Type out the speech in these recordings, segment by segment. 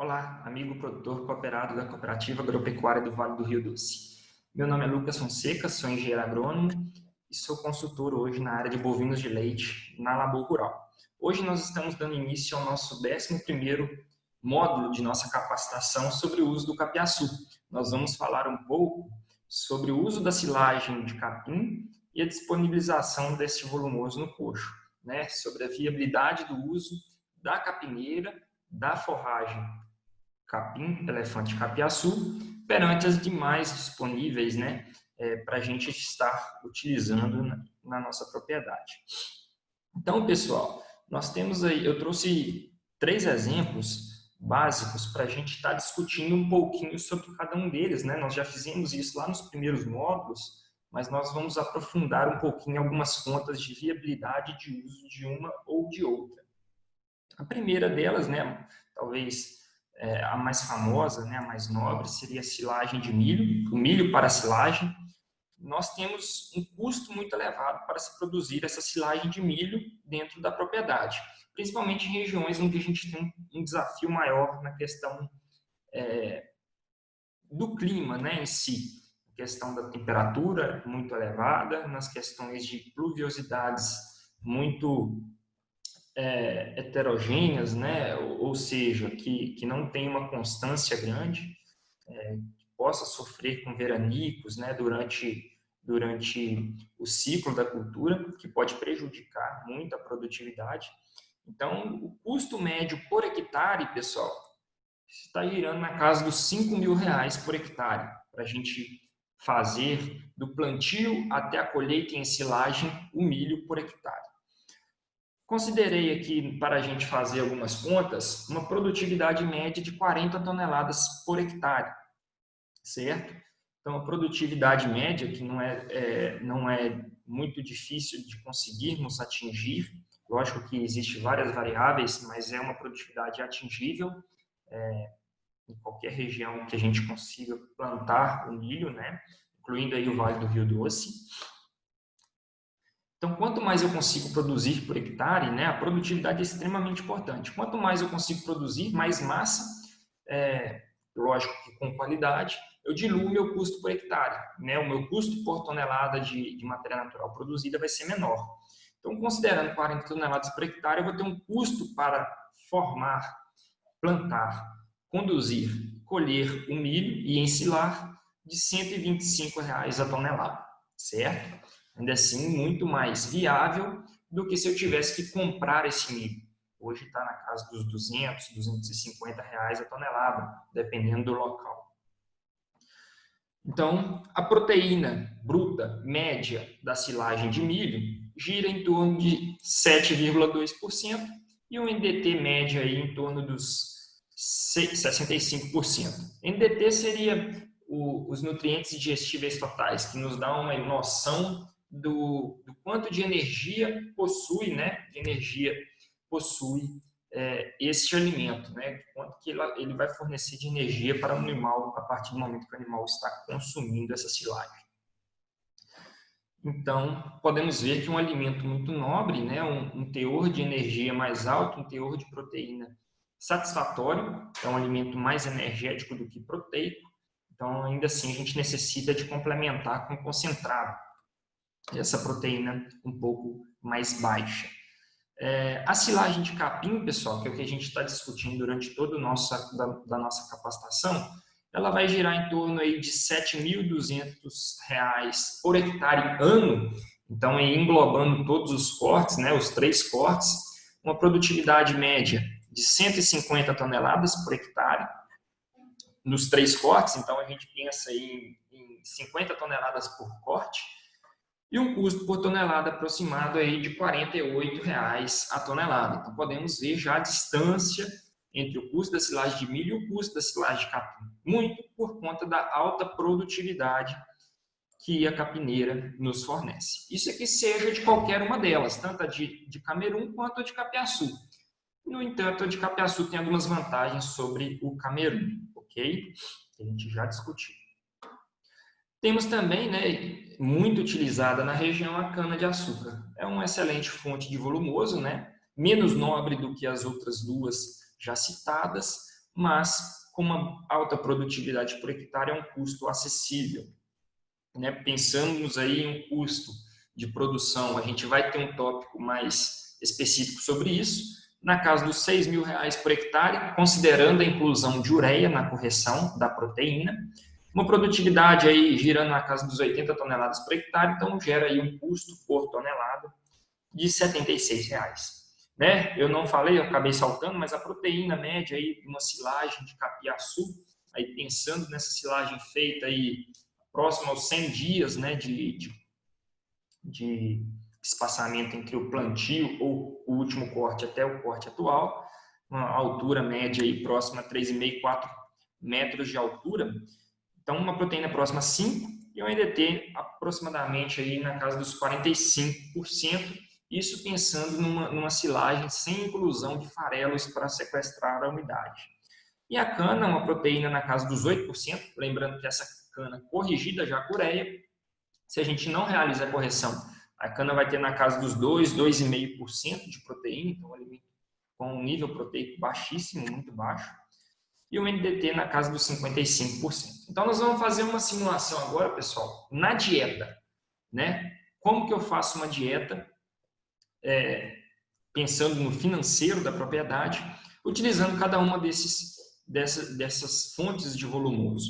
Olá, amigo produtor cooperado da Cooperativa Agropecuária do Vale do Rio Doce. Meu nome é Lucas Fonseca, sou engenheiro agrônomo e sou consultor hoje na área de bovinos de leite na Labor Rural. Hoje nós estamos dando início ao nosso 11º módulo de nossa capacitação sobre o uso do capiaçu. Nós vamos falar um pouco sobre o uso da silagem de capim e a disponibilização deste volumoso no coxo, sobre a viabilidade do uso da capineira, da forragem capim, elefante capiaçu, perante as demais disponíveis, para a gente estar utilizando na nossa propriedade. Então, pessoal, nós temos aí, eu trouxe 3 exemplos básicos para a gente estar discutindo um pouquinho sobre cada um deles, Nós já fizemos isso lá nos primeiros módulos, mas nós vamos aprofundar um pouquinho algumas contas de viabilidade de uso de uma ou de outra. A primeira delas, talvez a mais famosa, a mais nobre, seria a silagem de milho, o milho para silagem. Nós temos um custo muito elevado para se produzir essa silagem de milho dentro da propriedade, principalmente em regiões onde a gente tem um desafio maior na questão do clima em si, a questão da temperatura muito elevada, nas questões de pluviosidades muito heterogêneas, ou seja, que não tem uma constância grande, que possa sofrer com veranicos durante o ciclo da cultura, que pode prejudicar muito a produtividade. Então, o custo médio por hectare, pessoal, está girando na casa dos R$5.000 por hectare, para a gente fazer do plantio até a colheita e ensilagem o milho por hectare. Considerei aqui, para a gente fazer algumas contas, uma produtividade média de 40 toneladas por hectare, certo? Então, a produtividade média, que não é muito difícil de conseguirmos atingir, lógico que existem várias variáveis, mas é uma produtividade atingível em qualquer região que a gente consiga plantar o milho, incluindo aí o Vale do Rio Doce. Então, quanto mais eu consigo produzir por hectare, a produtividade é extremamente importante. Quanto mais eu consigo produzir, mais massa, lógico que com qualidade, eu diluo o meu custo por hectare. O meu custo por tonelada de matéria natural produzida vai ser menor. Então, considerando 40 toneladas por hectare, eu vou ter um custo para formar, plantar, conduzir, colher o milho e ensilar de R$125 a tonelada, certo? Ainda assim, muito mais viável do que se eu tivesse que comprar esse milho. Hoje está na casa dos R$200, R$250 a tonelada, dependendo do local. Então, a proteína bruta média da silagem de milho gira em torno de 7,2% e o NDT médio aí em torno dos 65%. NDT seria os nutrientes digestíveis totais, que nos dão uma noção do quanto de energia possui, esse alimento, quanto que ele vai fornecer de energia para o animal a partir do momento que o animal está consumindo essa silagem. Então, podemos ver que um alimento muito nobre, um teor de energia mais alto, um teor de proteína satisfatório, é um alimento mais energético do que proteico, então ainda assim a gente necessita de complementar com concentrado essa proteína um pouco mais baixa. A silagem de capim, pessoal, que é o que a gente está discutindo durante toda da nossa capacitação, ela vai girar em torno aí de R$7.200 por hectare ano, então aí englobando todos os cortes, os 3 cortes, uma produtividade média de 150 toneladas por hectare, nos 3 cortes, então a gente pensa aí em 50 toneladas por corte, e um custo por tonelada aproximado aí de R$48 a tonelada. Então, podemos ver já a distância entre o custo da silagem de milho e o custo da silagem de capim, muito por conta da alta produtividade que a capineira nos fornece. Isso aqui seja de qualquer uma delas, tanto a de camerum quanto a de capiaçu. No entanto, a de capiaçu tem algumas vantagens sobre o camerum, ok? Que a gente já discutiu. Temos também, muito utilizada na região, a cana-de-açúcar. É uma excelente fonte de volumoso, menos nobre do que as outras duas já citadas, mas com uma alta produtividade por hectare é um custo acessível. Né? Pensamos aí em um custo de produção, a gente vai ter um tópico mais específico sobre isso, na casa dos R$6.000 por hectare, considerando a inclusão de ureia na correção da proteína, uma produtividade aí girando na casa dos 80 toneladas por hectare, então gera aí um custo por tonelada de R$76. Né? Eu não falei, eu acabei saltando, mas a proteína média aí de uma silagem de capiaçu, aí pensando nessa silagem feita aí próximo aos 100 dias, né, de espaçamento entre o plantio ou o último corte até o corte atual, uma altura média aí próxima a 3,5, 4 metros de altura. Então, uma proteína próxima a 5 e um NDT aproximadamente aí na casa dos 45%, isso pensando numa silagem sem inclusão de farelos para sequestrar a umidade. E a cana, uma proteína na casa dos 8%, lembrando que essa cana corrigida já com ureia, se a gente não realiza a correção, a cana vai ter na casa dos 2, 2,5% de proteína, então um alimento com um nível proteico baixíssimo, muito baixo, e o NDT na casa dos 55%. Então, nós vamos fazer uma simulação agora, pessoal, na dieta, né? Como que eu faço uma dieta, pensando no financeiro da propriedade, utilizando cada uma dessas fontes de volumoso.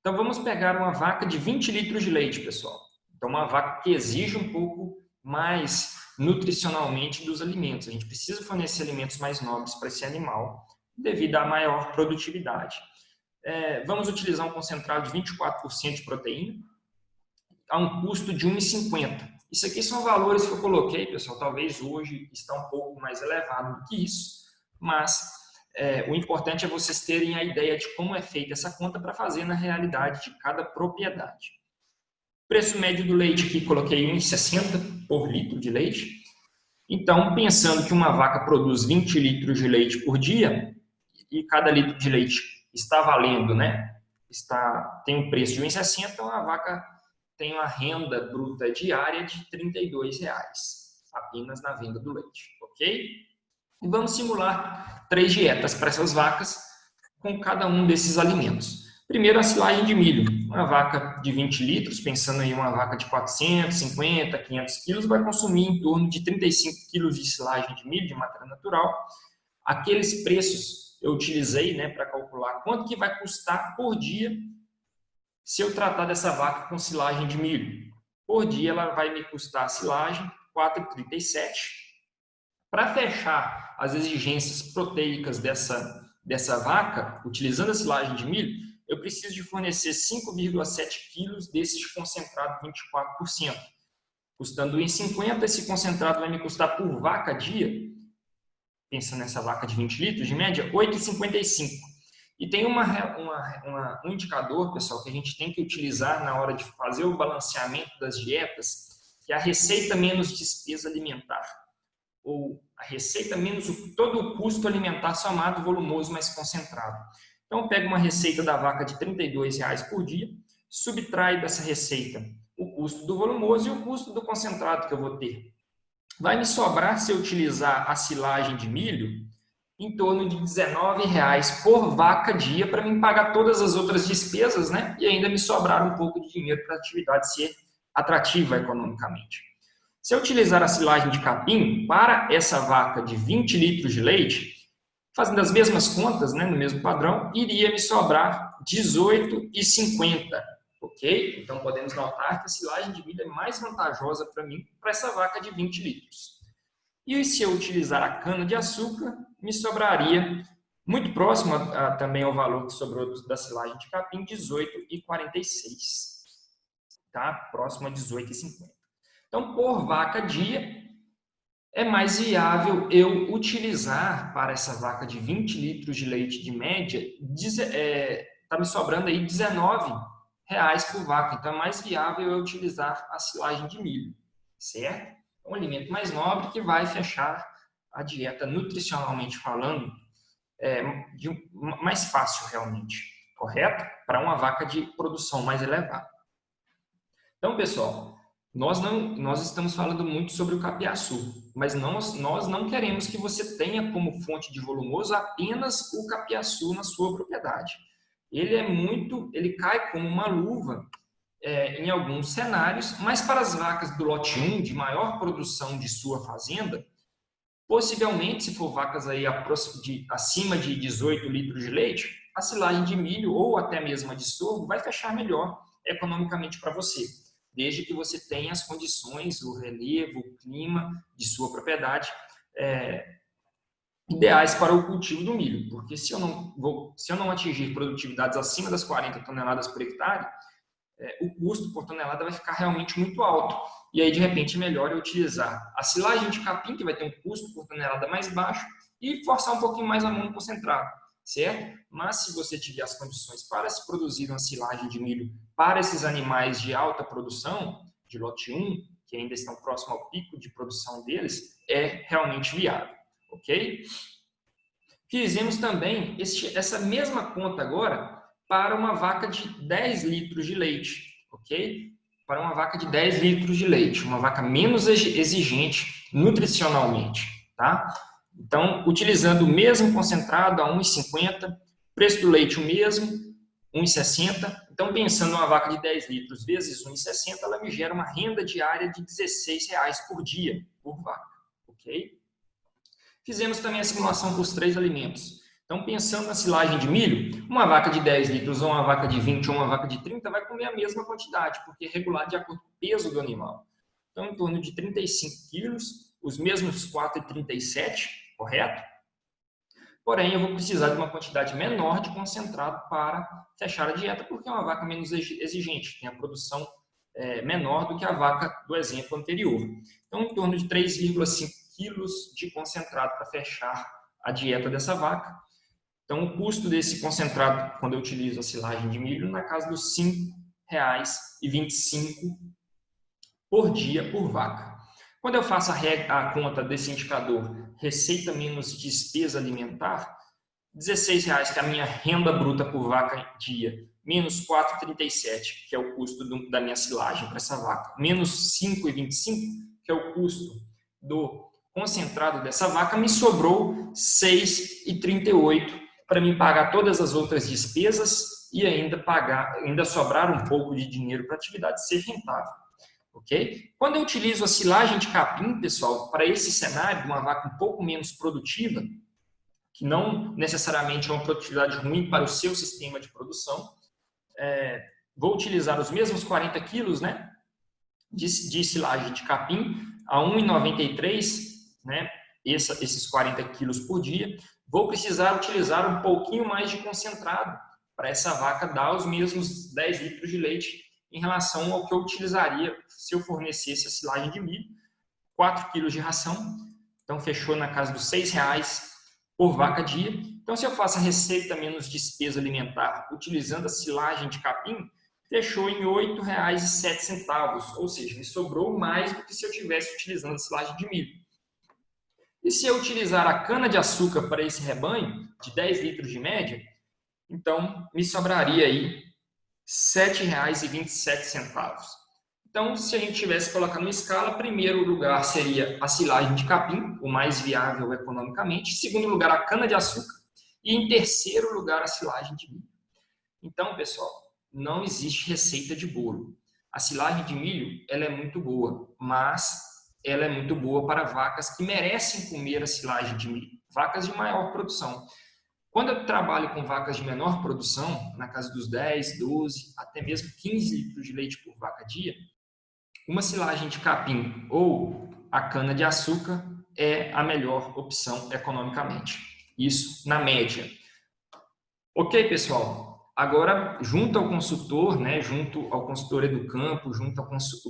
Então, vamos pegar uma vaca de 20 litros de leite, pessoal. Então, uma vaca que exige um pouco mais nutricionalmente dos alimentos. A gente precisa fornecer alimentos mais nobres para esse animal, devido à maior produtividade. Vamos utilizar um concentrado de 24% de proteína, a um custo de R$ 1,50. Isso aqui são valores que eu coloquei, pessoal, talvez hoje está um pouco mais elevado do que isso, mas o importante é vocês terem a ideia de como é feita essa conta para fazer na realidade de cada propriedade. Preço médio do leite aqui, coloquei R$ 1,60 por litro de leite. Então, pensando que uma vaca produz 20 litros de leite por dia, e cada litro de leite está valendo, né? Tem um preço de R$ 1,60, então a vaca tem uma renda bruta diária de R$ 32 apenas na venda do leite, ok? E vamos simular 3 dietas para essas vacas com cada um desses alimentos. Primeiro, a silagem de milho. Uma vaca de 20 litros, pensando em uma vaca de 450, 500 quilos, vai consumir em torno de 35 quilos de silagem de milho, de matéria natural. Aqueles preços eu utilizei, né, para calcular quanto que vai custar por dia se eu tratar dessa vaca com silagem de milho. Por dia ela vai me custar a silagem R$ 4,37. Para fechar as exigências proteicas dessa vaca, utilizando a silagem de milho, eu preciso de fornecer 5,7 quilos desse concentrado 24%. Custando R$ 1,50, esse concentrado vai me custar por vaca dia, pensando nessa vaca de 20 litros, de média, R$ 8,55. E tem um indicador, pessoal, que a gente tem que utilizar na hora de fazer o balanceamento das dietas, que é a receita menos despesa alimentar, ou a receita menos todo o custo alimentar somado volumoso mais concentrado. Então, eu pego uma receita da vaca de R$ 32 por dia, subtrai dessa receita o custo do volumoso e o custo do concentrado que eu vou ter. Vai me sobrar, se eu utilizar a silagem de milho, em torno de R$ 19 por vaca dia para me pagar todas as outras despesas, né? E ainda me sobrar um pouco de dinheiro para a atividade ser atrativa economicamente. Se eu utilizar a silagem de capim para essa vaca de 20 litros de leite, fazendo as mesmas contas, né, no mesmo padrão, iria me sobrar R$ 18,50, ok? Então, podemos notar que a silagem de milho é mais vantajosa para mim, para essa vaca de 20 litros. E se eu utilizar a cana-de-açúcar, me sobraria, muito próximo também ao valor que sobrou da silagem de capim, R$ 18,46, tá? Próximo a R$ 18,50. Então, por vaca dia, é mais viável eu utilizar para essa vaca de 20 litros de leite de média, está me sobrando aí R$ 19 por vaca. Então, é mais viável eu utilizar a silagem de milho, certo? É um alimento mais nobre que vai fechar a dieta nutricionalmente falando mais fácil realmente, correto? Para uma vaca de produção mais elevada. Então, pessoal, nós estamos falando muito sobre o capiaçu, mas nós não queremos que você tenha como fonte de volumoso apenas o capiaçu na sua propriedade. Ele cai como uma luva em alguns cenários, mas para as vacas do lote 1 de maior produção de sua fazenda, possivelmente, se for vacas aí acima de 18 litros de leite, a silagem de milho ou até mesmo a de sorgo vai fechar melhor economicamente para você, desde que você tenha as condições, o relevo, o clima de sua propriedade ideais para o cultivo do milho, porque se eu não atingir produtividades acima das 40 toneladas por hectare, o custo por tonelada vai ficar realmente muito alto. E aí, de repente, melhor é utilizar a silagem de capim, que vai ter um custo por tonelada mais baixo, e forçar um pouquinho mais a mão no concentrado, certo? Mas se você tiver as condições para se produzir uma silagem de milho para esses animais de alta produção, de lote 1, que ainda estão próximo ao pico de produção deles, é realmente viável, ok? Fizemos também essa mesma conta agora para uma vaca de 10 litros de leite, ok? Para uma vaca de 10 litros de leite, uma vaca menos exigente nutricionalmente, tá? Então, utilizando o mesmo concentrado a 1,50, preço do leite o mesmo, 1,60. Então, pensando numa vaca de 10 litros vezes 1,60, ela me gera uma renda diária de R$16 por dia, por vaca, ok? Fizemos também a simulação para os 3 alimentos. Então, pensando na silagem de milho, uma vaca de 10 litros ou uma vaca de 20 ou uma vaca de 30 vai comer a mesma quantidade, porque é regulado de acordo com o peso do animal. Então, em torno de 35 quilos, os mesmos 4,37, correto? Porém, eu vou precisar de uma quantidade menor de concentrado para fechar a dieta, porque é uma vaca menos exigente, tem a produção menor do que a vaca do exemplo anterior. Então, em torno de 3,5 quilos de concentrado para fechar a dieta dessa vaca. Então, o custo desse concentrado, quando eu utilizo a silagem de milho, na casa dos R$ 5,25 por dia por vaca. Quando eu faço a conta desse indicador receita menos despesa alimentar, R$16, que é a minha renda bruta por vaca dia, menos 4,37, que é o custo da minha silagem para essa vaca, menos 5,25, que é o custo do concentrado dessa vaca, me sobrou 6,38 para me pagar todas as outras despesas e ainda sobrar um pouco de dinheiro para a atividade ser rentável. Ok? Quando eu utilizo a silagem de capim, pessoal, para esse cenário de uma vaca um pouco menos produtiva, que não necessariamente é uma produtividade ruim para o seu sistema de produção, vou utilizar os mesmos 40 quilos, né, de silagem de capim a 1,93, né, esses 40 quilos por dia. Vou precisar utilizar um pouquinho mais de concentrado para essa vaca dar os mesmos 10 litros de leite em relação ao que eu utilizaria se eu fornecesse a silagem de milho. 4 quilos de ração, então fechou na casa dos R$6 por vaca dia. Então, se eu faço a receita menos despesa alimentar utilizando a silagem de capim, fechou em R$ 8,07, ou seja, me sobrou mais do que se eu estivesse utilizando a silagem de milho. E se eu utilizar a cana-de-açúcar para esse rebanho, de 10 litros de média, então me sobraria aí R$ 7,27. Então, se a gente tivesse colocado uma escala, primeiro lugar seria a silagem de capim, o mais viável economicamente. Segundo lugar, a cana-de-açúcar. E em terceiro lugar, a silagem de milho. Então, pessoal, não existe receita de bolo. A silagem de milho, ela é muito boa, mas ela é muito boa para vacas que merecem comer a silagem de milho, vacas de maior produção. Quando eu trabalho com vacas de menor produção, na casa dos 10, 12, até mesmo 15 litros de leite por vaca dia, uma silagem de capim ou a cana-de-açúcar é a melhor opção economicamente. Isso na média. Ok, pessoal? Agora, junto ao consultor, né, junto ao consultor Educampo, junto ao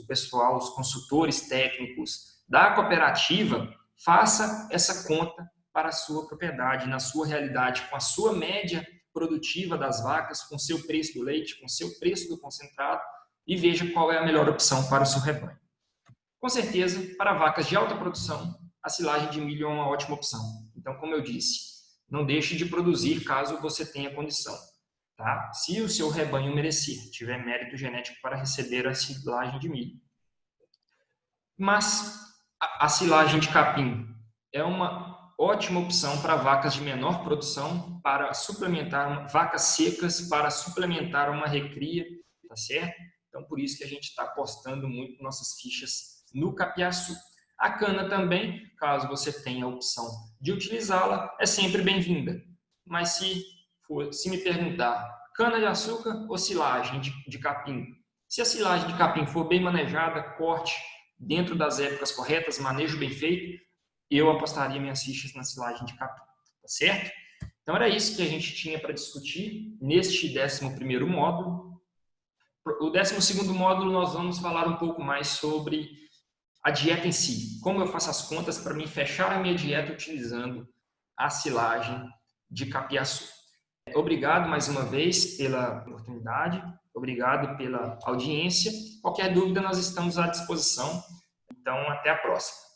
pessoal, os consultores técnicos da cooperativa, faça essa conta para a sua propriedade, na sua realidade, com a sua média produtiva das vacas, com o seu preço do leite, com o seu preço do concentrado, e veja qual é a melhor opção para o seu rebanho. Com certeza, para vacas de alta produção, a silagem de milho é uma ótima opção. Então, como eu disse, não deixe de produzir caso você tenha condição. Tá? Se o seu rebanho merecer, tiver mérito genético para receber a silagem de milho. Mas a silagem de capim é uma ótima opção para vacas de menor produção, para suplementar vacas secas, para suplementar uma recria, tá certo? Então, por isso que a gente está apostando muito nossas fichas no capiaçu. A cana também, caso você tenha a opção de utilizá-la, é sempre bem-vinda. Mas se me perguntar, cana-de-açúcar ou silagem de capim? Se a silagem de capim for bem manejada, corte dentro das épocas corretas, manejo bem feito, eu apostaria minhas fichas na silagem de capim, tá certo? Então era isso que a gente tinha para discutir neste 11º módulo. O 12º módulo nós vamos falar um pouco mais sobre a dieta em si, como eu faço as contas para me fechar a minha dieta utilizando a silagem de capiaçu. Obrigado mais uma vez pela oportunidade, obrigado pela audiência. Qualquer dúvida nós estamos à disposição. Então, até a próxima.